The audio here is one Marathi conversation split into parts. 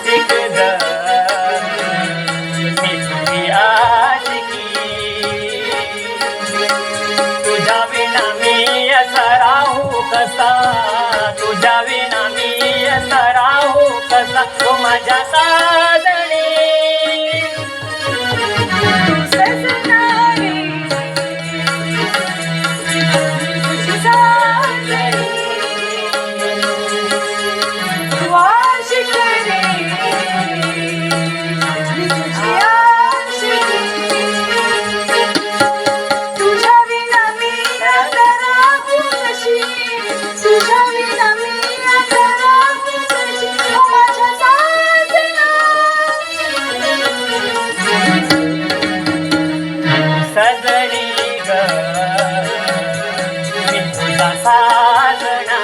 आशिक ग मी तुझी आशिकी तुझ्या विना मी असा राहू कसा तुझ्या विना मी असा राहू कसा तू माझ्या साजणी सजनी ग मी तुझा साजना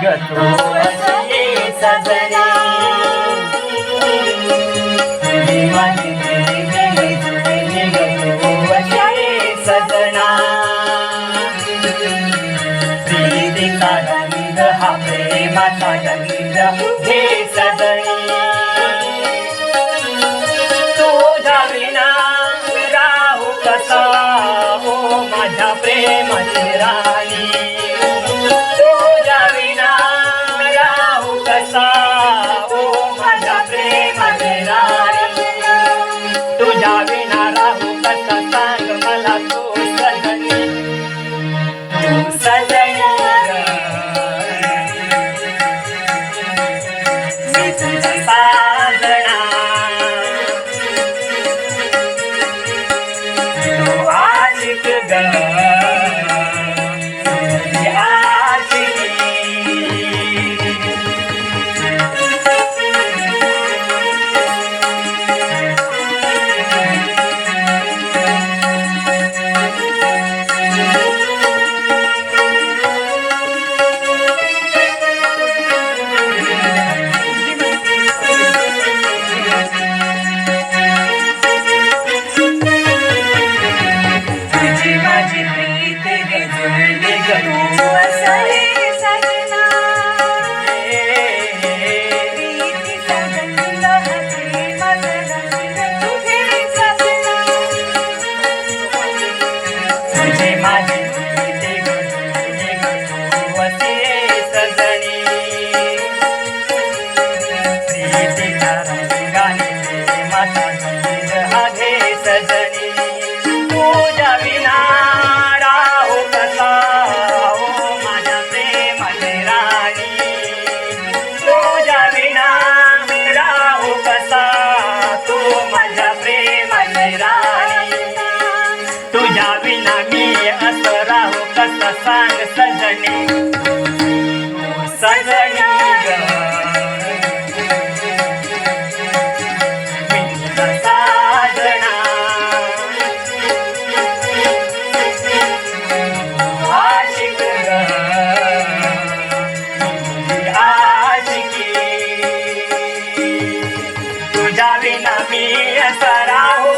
गतो सजनी सजना प्रीतीचा रंग हा प्रेमाचा रंग हे सजनी तुझ्या विना राहू कसा ओ माझ्या प्रेमाची राणी तुझ्या विना राहू कसा सांग मला तू सजनी मी तुझा साजना तू आशिक ग सजनी तुझ्या विना राहू कसा ओ माझ्या प्रेमाची राणी तुझ्या विना राहू कसा तू माझ्या प्रेमाची राणी तुझ्या विना मी असं राहू कसा सांग सजनी सजनी तुझ्या विना मी असा राहू